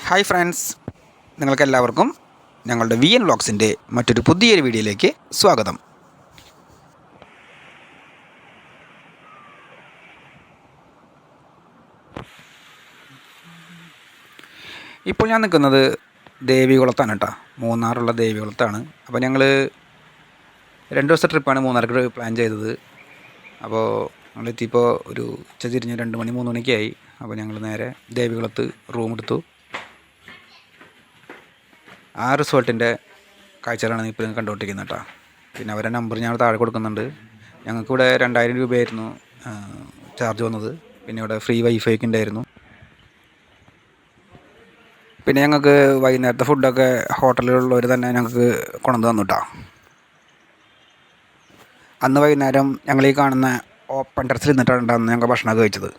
Hi friends, നിങ്ങൾക്കെല്ലാവർക്കും ഞങ്ങളുടെ VN വ്ളോഗ്സിൻ്റെ മറ്റൊരു പുതിയൊരു വീഡിയോയിലേക്ക് സ്വാഗതം. ഇപ്പോൾ ഞാൻ നിൽക്കുന്നത് ദേവികുളത്താണ് കേട്ടോ. മൂന്നാറുള്ള ദേവികുളത്താണ്. അപ്പോൾ ഞങ്ങൾ 2 ദിവസത്തെ ട്രിപ്പാണ് മൂന്നാർക്ക് പ്ലാൻ ചെയ്തത്. അപ്പോൾ ഞങ്ങളെത്തിയപ്പോൾ ഒരു ഉച്ച തിരിഞ്ഞ് 2 മണി 3 മണിയൊക്കെ ആയി. അപ്പോൾ ഞങ്ങൾ നേരെ ദേവികുളത്ത് റൂം എടുത്തു. ആ റിസോർട്ടിൻ്റെ കാഴ്ചകളാണ് ഇപ്പോൾ നിങ്ങൾ കണ്ടുകൊണ്ടിരിക്കുന്നത് കേട്ടോ. പിന്നെ അവരുടെ നമ്പർ ഞങ്ങൾ താഴെ കൊടുക്കുന്നുണ്ട്. ഞങ്ങൾക്കിവിടെ 2000 രൂപയായിരുന്നു ചാർജ് വന്നത്. പിന്നെ ഇവിടെ ഫ്രീ വൈഫൈക്ക് ഉണ്ടായിരുന്നു. പിന്നെ ഞങ്ങൾക്ക് വൈകുന്നേരത്തെ ഫുഡൊക്കെ ഹോട്ടലിലുള്ളവർ തന്നെ ഞങ്ങൾക്ക് കൊണ്ടുവന്ന് തന്നു കേട്ടോ. അന്ന് വൈകുന്നേരം ഞങ്ങൾ ഈ കാണുന്ന ഓപ്പൺ ടെറസിൽ നിന്നിട്ടാണ് അന്ന് ഞങ്ങൾ ഭക്ഷണമൊക്കെ കഴിച്ചത്.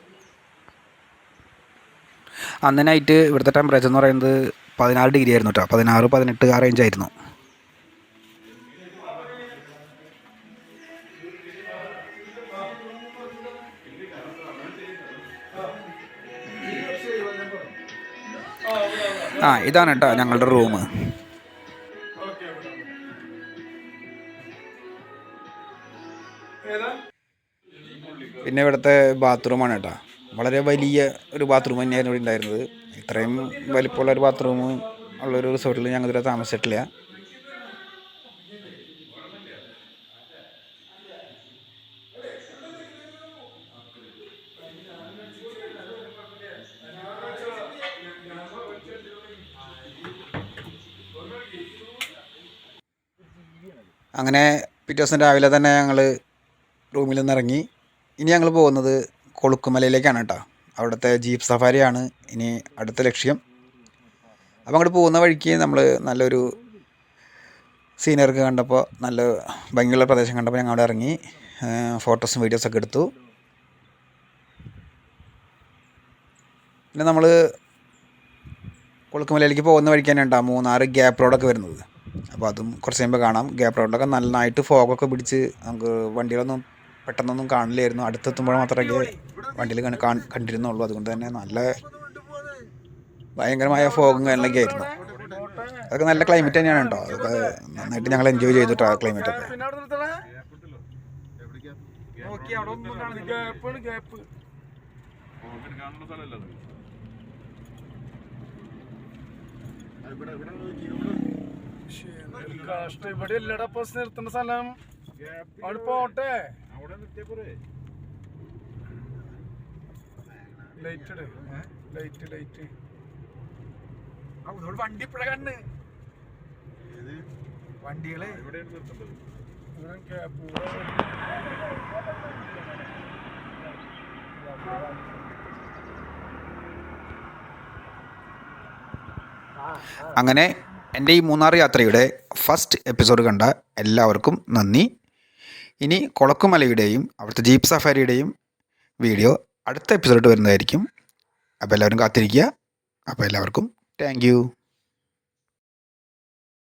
അന്ന് നൈറ്റ് ഇവിടുത്തെ ടെമ്പറേച്ചർ എന്ന് പറയുന്നത് 16 ഡിഗ്രി ആയിരുന്നു കേട്ടോ. 16, 18 ആ റേഞ്ചായിരുന്നു. ഇതാണ് കേട്ടോ ഞങ്ങളുടെ റൂം. പിന്നെ ഇവിടുത്തെ ബാത്റൂമാണ് കേട്ടോ. വളരെ വലിയ ഒരു ബാത്റൂം തന്നെയായിരുന്നു ഇവിടെ ഉണ്ടായിരുന്നത്. ഇത്രയും വലിപ്പമുള്ള ഒരു ബാത്റൂം ഉള്ളൊരു റിസോർട്ടിൽ ഞങ്ങൾ ഇതുവരെ താമസിച്ചിട്ടില്ല. അങ്ങനെ പിറ്റേ ദിവസം രാവിലെ തന്നെ ഞങ്ങൾ റൂമിൽ നിന്ന് ഇറങ്ങി. ഇനി ഞങ്ങൾ പോകുന്നത് കൊളുക്കുമലയിലേക്കാണ് കേട്ടോ. അവിടുത്തെ ജീപ്പ് സഫാരിയാണ് ഇനി അടുത്ത ലക്ഷ്യം. അപ്പോൾ അങ്ങോട്ട് പോകുന്ന വഴിക്ക് നമ്മൾ നല്ലൊരു സീനറിയൊക്കെ കണ്ടപ്പോൾ, നല്ല ഭംഗിയുള്ള പ്രദേശം കണ്ടപ്പോൾ ഞങ്ങൾ അവിടെ ഇറങ്ങി ഫോട്ടോസും വീഡിയോസൊക്കെ എടുത്തു. പിന്നെ നമ്മൾ കൊളുക്കുമലയിലേക്ക് പോകുന്ന വഴിക്ക് തന്നെ ഉണ്ടാകും മൂന്നാർ ഗ്യാപ്പ് റോഡൊക്കെ വരുന്നത്. അപ്പോൾ അതും കുറച്ച് കഴിയുമ്പോൾ കാണാം. ഗ്യാപ്പ് റോഡിലൊക്കെ നന്നായിട്ട് ഫോഗൊക്കെ പിടിച്ച് നമുക്ക് വണ്ടികളൊന്നും പെട്ടെന്നൊന്നും കാണില്ലായിരുന്നു. അടുത്തെത്തുമ്പോൾ മാത്രമേ വണ്ടിയിൽ കണ്ടിരുന്നുള്ളൂ. അതുകൊണ്ട് തന്നെ നല്ല ഭയങ്കരമായ ഫോഗും കാര്യങ്ങളൊക്കെ ആയിരുന്നു. അതൊക്കെ നല്ല ക്ലൈമറ്റ് തന്നെയാണ് കേട്ടോ. അതൊക്കെ നന്നായിട്ട് ഞങ്ങൾ എൻജോയ് ചെയ്തിട്ടോ ആ ക്ലൈമറ്റൊക്കെ. ഇവിടെ അല്ലടാ നിർത്തുന്ന സ്ഥലം. അവിടെ പോട്ടെ. ലൈറ്റ് വണ്ടി ഇപ്പഴ കണ്ണ് വണ്ടികളെ അങ്ങനെ എൻ്റെ ഈ മൂന്നാർ യാത്രയുടെ ഫസ്റ്റ് എപ്പിസോഡ് കണ്ട എല്ലാവർക്കും നന്ദി. ഇനി കൊളുക്കുമലയുടെയും അവിടുത്തെ ജീപ്പ് സഫാരിയുടെയും വീഡിയോ അടുത്ത എപ്പിസോഡ് വരുന്നതായിരിക്കും. അപ്പോൾ എല്ലാവരും കാത്തിരിക്കുക. അപ്പോൾ എല്ലാവർക്കും താങ്ക് യു.